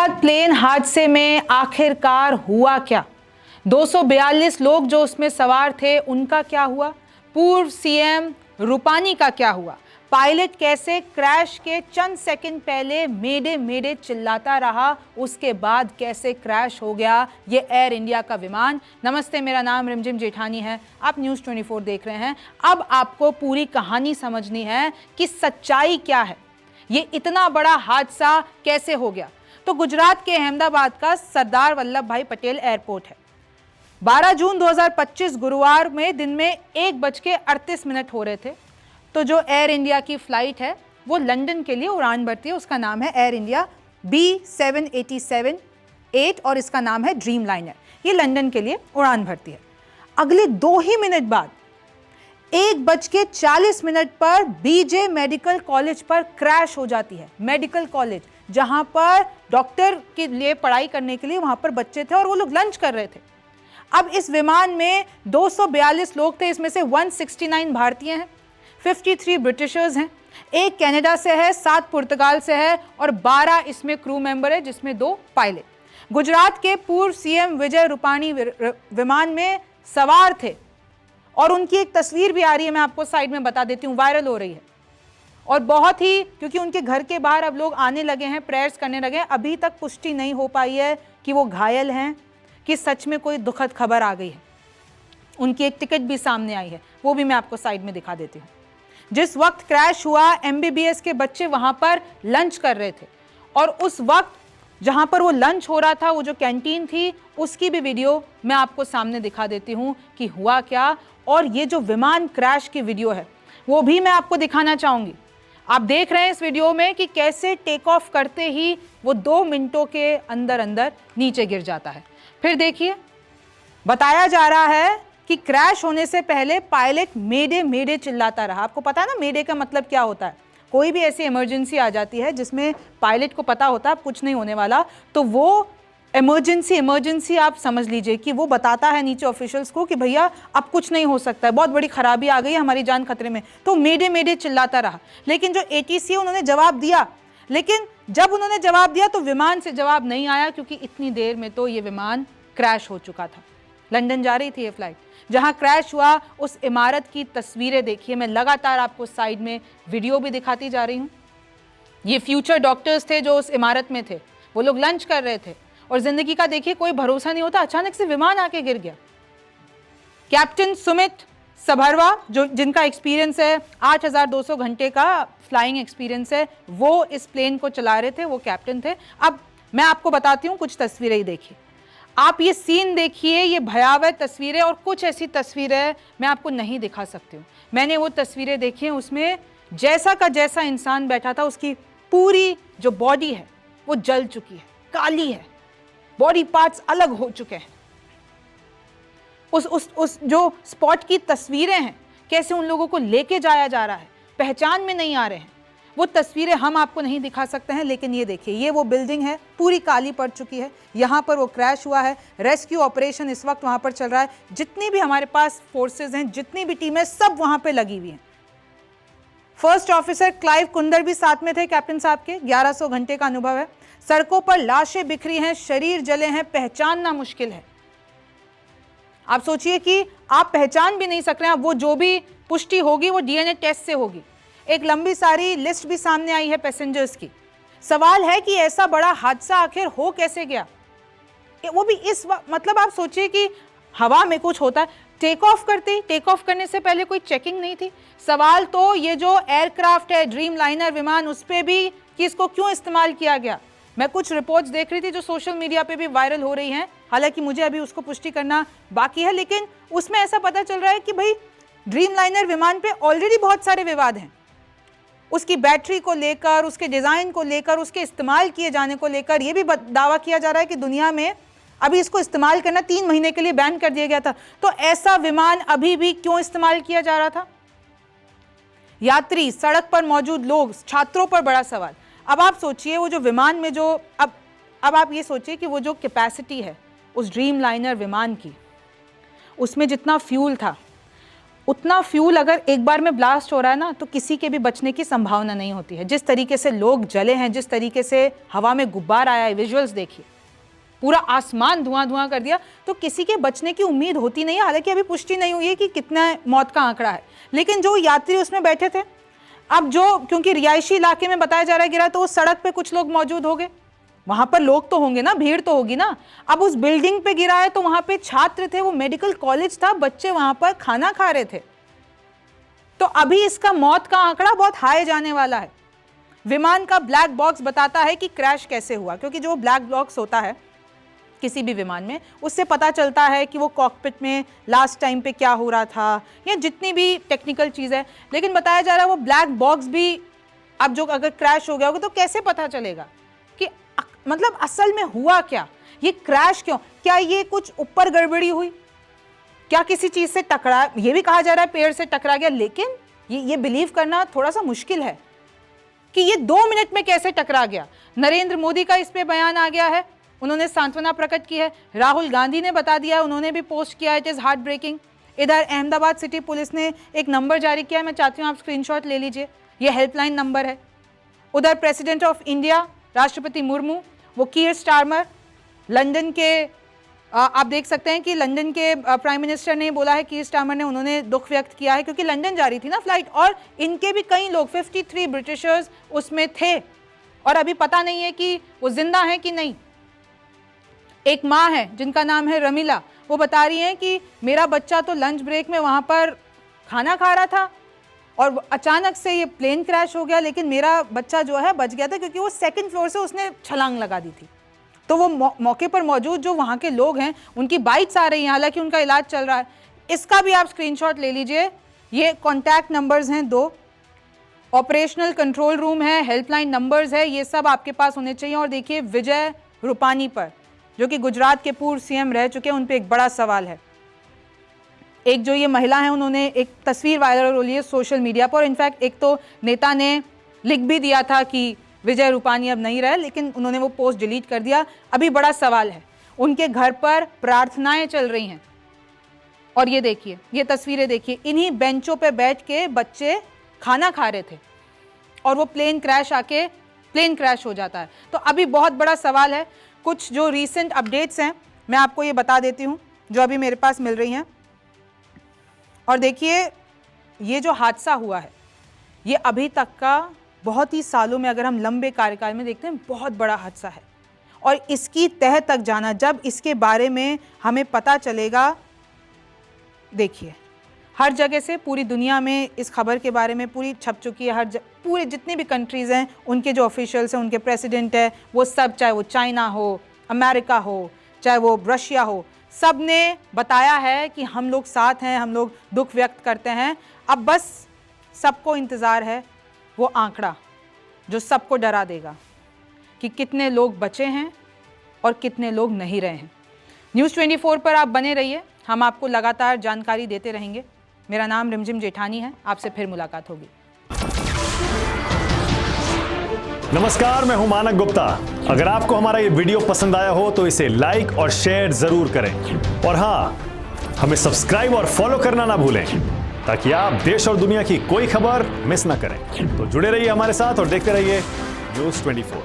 Gujarat plane हादसे में आखिरकार हुआ क्या? 242 लोग जो उसमें सवार थे उनका क्या हुआ? पूर्व सीएम रूपानी का क्या हुआ? पायलट कैसे क्रैश के चंद सेकंड पहले मेडे मेडे चिल्लाता रहा, उसके बाद कैसे क्रैश हो गया ये एयर इंडिया का विमान। नमस्ते, मेरा नाम रिमझिम जेठानी है, आप न्यूज़ 24 देख रहे हैं। अब आपको पूरी कहानी समझनी है कि सच्चाई क्या है, ये इतना बड़ा हादसा कैसे हो गया। तो गुजरात के अहमदाबाद का सरदार वल्लभ भाई पटेल एयरपोर्ट है। 12 जून 2025 गुरुवार में दिन में 1:38 हो रहे थे। तो जो एयर इंडिया की फ्लाइट है वो लंदन के लिए उड़ान भरती है, उसका नाम है एयर इंडिया B787-8 और इसका नाम है ड्रीम लाइनर। ये लंदन के लिए उड़ान भरती है। अगले 2 ही मिनट बाद 1:40 पर बीजे मेडिकल कॉलेज पर क्रैश हो जाती है। मेडिकल कॉलेज जहां पर डॉक्टर के लिए पढ़ाई करने के लिए वहां पर बच्चे थे और वो लोग लंच कर रहे थे। अब इस विमान में 242 लोग थे, इसमें से 169 भारतीय हैं, 53 ब्रिटिशर्स हैं, 1 कनाडा से है, 7 पुर्तगाल से है और 12 इसमें क्रू मेंबर है, जिसमें 2 पायलट। गुजरात के पूर्व सीएम विजय रूपानी विमान में सवार थे और उनकी एक तस्वीर भी आ रही है, मैं आपको साइड में बता देती हूँ, वायरल हो रही है। और बहुत ही, क्योंकि उनके घर के बाहर अब लोग आने लगे हैं, प्रेयर्स करने लगे हैं। अभी तक पुष्टि नहीं हो पाई है कि वो घायल हैं, कि सच में कोई दुखद खबर आ गई है। उनकी एक टिकट भी सामने आई है, वो भी मैं आपको साइड में दिखा देती हूँ। जिस वक्त क्रैश हुआ, MBBS के बच्चे वहां पर लंच कर रहे थे और उस वक्त जहां पर वो लंच हो रहा था, वो जो कैंटीन थी, उसकी भी वीडियो मैं आपको सामने दिखा देती हूँ कि हुआ क्या। और ये जो विमान क्रैश की वीडियो है वो भी मैं आपको दिखाना चाहूंगी। आप देख रहे हैं इस वीडियो में कि कैसे टेक ऑफ करते ही वो 2 मिनटों के अंदर अंदर नीचे गिर जाता है। फिर देखिए, बताया जा रहा है कि क्रैश होने से पहले पायलट मेडे मेडे चिल्लाता रहा। आपको पता है ना मेडे का मतलब क्या होता है? कोई भी ऐसी इमरजेंसी आ जाती है जिसमें पायलट को पता होता है कुछ नहीं होने वाला, तो वो इमरजेंसी आप समझ लीजिए कि वो बताता है नीचे ऑफिशियल्स को कि भैया अब कुछ नहीं हो सकता है, बहुत बड़ी खराबी आ गई है, हमारी जान खतरे में। तो मेडे मेडे चिल्लाता रहा। लेकिन जो ATC उन्होंने जवाब दिया, लेकिन जब उन्होंने जवाब दिया तो विमान से जवाब नहीं आया, क्योंकि इतनी देर में तो ये विमान क्रैश हो चुका था। लंदन जा रही थी ये फ्लाइट। जहां क्रैश हुआ उस इमारत की तस्वीरें देखिए, मैं लगातार आपको साइड में वीडियो भी दिखाती जा रही हूं। ये फ्यूचर डॉक्टर्स थे जो उस इमारत में थे, वो लोग लंच कर रहे थे और जिंदगी का देखिए कोई भरोसा नहीं होता, अचानक से विमान आके गिर गया। कैप्टन सुमित सभरवा, जो जिनका एक्सपीरियंस है 8200 घंटे का फ्लाइंग एक्सपीरियंस है, वो इस प्लेन को चला रहे थे, वो कैप्टन थे। अब मैं आपको बताती हूँ कुछ तस्वीरें ही देखिए, आप ये सीन देखिए, ये भयावह तस्वीरें। और कुछ ऐसी तस्वीरें मैं आपको नहीं दिखा सकती हूँ। मैंने वो तस्वीरें देखी हैं, उसमें जैसा का जैसा इंसान बैठा था, उसकी पूरी जो बॉडी है वो जल चुकी है, काली है, बॉडी पार्ट्स अलग हो चुके हैं। उस जो स्पॉट की तस्वीरें हैं, कैसे उन लोगों को लेके जाया जा रहा है, पहचान में नहीं आ रहे हैं। वो तस्वीरें हम आपको नहीं दिखा सकते हैं, लेकिन ये देखिए, ये वो बिल्डिंग है, पूरी काली पड़ चुकी है, यहाँ पर वो क्रैश हुआ है। रेस्क्यू ऑपरेशन इस वक्त वहाँ पर चल रहा है। जितनी भी हमारे पास फोर्सेज हैं, जितनी भी टीमें, सब वहाँ पे लगी हुई हैं। फर्स्ट ऑफिसर क्लाइव कुंदर भी साथ में थे, कैप्टन साहब के। 1100 घंटे का अनुभव है। सड़कों पर लाशें बिखरी हैं, शरीर जले हैं, पहचानना मुश्किल है। आप सोचिए कि आप पहचान भी नहीं सक रहे हैं। वो जो भी पुष्टि होगी वो DNA टेस्ट से होगी। एक लंबी सारी लिस्ट भी सामने आई है पैसेंजर्स की। सवाल है कि ऐसा बड़ा हादसा आखिर हो कैसे गया, वो भी इस वक्त। मतलब आप सोचिए कि हवा में कुछ होता है, टेक ऑफ करने से पहले कोई चेकिंग नहीं थी। सवाल तो ये जो एयरक्राफ्ट है, ड्रीम लाइनर विमान, उस पर भी कि इसको क्यों इस्तेमाल किया गया। मैं कुछ रिपोर्ट्स देख रही थी जो सोशल मीडिया पे भी वायरल हो रही हैं, हालांकि मुझे अभी उसको पुष्टि करना बाकी है, लेकिन उसमें ऐसा पता चल रहा है कि भाई ड्रीम लाइनर विमान पे ऑलरेडी बहुत सारे विवाद हैं। उसकी बैटरी को लेकर, उसके डिज़ाइन को लेकर, उसके इस्तेमाल किए जाने को लेकर ये भी दावा किया जा रहा है कि दुनिया में अभी इसको इस्तेमाल करना 3 महीने के लिए बैन कर दिया गया था। तो ऐसा विमान अभी भी क्यों इस्तेमाल किया जा रहा था? यात्री, सड़क पर मौजूद लोग, छात्रों पर बड़ा सवाल। अब आप सोचिए वो जो विमान में जो अब आप ये सोचिए कि वो जो कैपेसिटी है उस ड्रीम लाइनर विमान की, उसमें जितना फ्यूल था, उतना फ्यूल अगर एक बार में ब्लास्ट हो रहा है ना, तो किसी के भी बचने की संभावना नहीं होती है। जिस तरीके से लोग जले हैं, जिस तरीके से हवा में गुब्बार आया है, विजुअल्स देखिए, पूरा आसमान धुआं धुआं कर दिया, तो किसी के बचने की उम्मीद होती नहीं है। हालांकि अभी पुष्टि नहीं हुई है कि कितना मौत का आंकड़ा है, लेकिन जो यात्री उसमें बैठे थे, अब जो क्योंकि रिहायशी इलाके में बताया जा रहा है गिरा, तो उस सड़क पे कुछ लोग मौजूद हो गए, वहां पर लोग तो होंगे ना, भीड़ तो होगी ना। अब उस बिल्डिंग पे गिरा है तो वहां पे छात्र थे, वो मेडिकल कॉलेज था, बच्चे वहां पर खाना खा रहे थे, तो अभी इसका मौत का आंकड़ा बहुत हाई जाने वाला है। विमान का ब्लैक बॉक्स बताता है कि क्रैश कैसे हुआ, क्योंकि जो ब्लैक बॉक्स होता है किसी भी विमान में, उससे पता चलता है कि वो कॉकपिट में लास्ट टाइम पे क्या हो रहा था, या जितनी भी टेक्निकल चीज़ है। लेकिन बताया जा रहा है वो ब्लैक बॉक्स भी, अब जो अगर क्रैश हो गया होगा तो कैसे पता चलेगा कि मतलब असल में हुआ क्या, ये क्रैश क्यों, क्या ये कुछ ऊपर गड़बड़ी हुई, क्या किसी चीज़ से टकरा, ये भी कहा जा रहा है पेड़ से टकरा गया, लेकिन ये बिलीव करना थोड़ा सा मुश्किल है कि ये 2 मिनट में कैसे टकरा गया। नरेंद्र मोदी का इस पे बयान आ गया है, उन्होंने सांत्वना प्रकट की है। राहुल गांधी ने बता दिया है, उन्होंने भी पोस्ट किया, इट इज़ हार्ट ब्रेकिंग। इधर अहमदाबाद सिटी पुलिस ने एक नंबर जारी किया है, मैं चाहती हूँ आप स्क्रीनशॉट ले लीजिए, ये हेल्पलाइन नंबर है। उधर प्रेसिडेंट ऑफ इंडिया राष्ट्रपति मुर्मू, वो कीर स्टारमर, लंदन के आप देख सकते हैं कि लंदन के प्राइम मिनिस्टर ने बोला है, कीर स्टारमर ने, उन्होंने दुख व्यक्त किया है, क्योंकि लंदन जा रही थी ना फ्लाइट, और इनके भी कई लोग 53 ब्रिटिशर्स उसमें थे, और अभी पता नहीं है कि वो जिंदा हैं कि नहीं। एक माँ है जिनका नाम है रमीला, वो बता रही हैं कि मेरा बच्चा तो लंच ब्रेक में वहाँ पर खाना खा रहा था और अचानक से ये प्लेन क्रैश हो गया, लेकिन मेरा बच्चा जो है बच गया था, क्योंकि वो 2nd फ्लोर से उसने छलांग लगा दी थी। तो वो मौके पर मौजूद जो वहाँ के लोग हैं, उनकी बाइट्स आ रही हैं, हालांकि उनका इलाज चल रहा है। इसका भी आप स्क्रीनशॉट ले लीजिए, ये कॉन्टैक्ट नंबर्स हैं 2, ऑपरेशनल कंट्रोल रूम है, हेल्पलाइन नंबर्स है, ये सब आपके पास होने चाहिए। और देखिए विजय रूपानी पर, जो कि गुजरात के पूर्व सीएम रह चुके हैं, उन पे एक बड़ा सवाल है। एक जो ये महिला है, उन्होंने एक तस्वीर वायरल हो रही है सोशल मीडिया पर, इनफैक्ट एक तो नेता ने लिख भी दिया था कि विजय रूपानी अब नहीं रहे, लेकिन उन्होंने वो पोस्ट डिलीट कर दिया। अभी बड़ा सवाल है, उनके घर पर प्रार्थनाएं चल रही हैं, और ये देखिए, ये तस्वीरें देखिए, इन्हीं बेंचों पे बैठ के बच्चे खाना खा रहे थे और वो प्लेन क्रैश हो जाता है। तो अभी बहुत बड़ा सवाल है। कुछ जो रीसेंट अपडेट्स हैं मैं आपको ये बता देती हूँ, जो अभी मेरे पास मिल रही हैं। और देखिए, ये जो हादसा हुआ है, ये अभी तक का बहुत ही सालों में, अगर हम लंबे कार्यकाल में देखते हैं, बहुत बड़ा हादसा है। और इसकी तह तक जाना, जब इसके बारे में हमें पता चलेगा, देखिए हर जगह से, पूरी दुनिया में इस खबर के बारे में पूरी छप चुकी है। पूरे जितने भी कंट्रीज़ हैं, उनके जो ऑफिशियल्स हैं, उनके प्रेसिडेंट है, वो सब, चाहे वो चाइना हो, अमेरिका हो, चाहे वो रशिया हो, सब ने बताया है कि हम लोग साथ हैं, हम लोग दुख व्यक्त करते हैं। अब बस सबको इंतज़ार है वो आंकड़ा जो सबको डरा देगा कि कितने लोग बचे हैं और कितने लोग नहीं रहे हैं। न्यूज़ 24 पर आप बने रहिए, हम आपको लगातार जानकारी देते रहेंगे। मेरा नाम रिमझिम जेठानी है, आपसे फिर मुलाकात होगी। नमस्कार, मैं हूं मानक गुप्ता। अगर आपको हमारा ये वीडियो पसंद आया हो तो इसे लाइक और शेयर जरूर करें, और हाँ, हमें सब्सक्राइब और फॉलो करना ना भूलें, ताकि आप देश और दुनिया की कोई खबर मिस ना करें। तो जुड़े रहिए हमारे साथ और देखते रहिए न्यूज़ 24।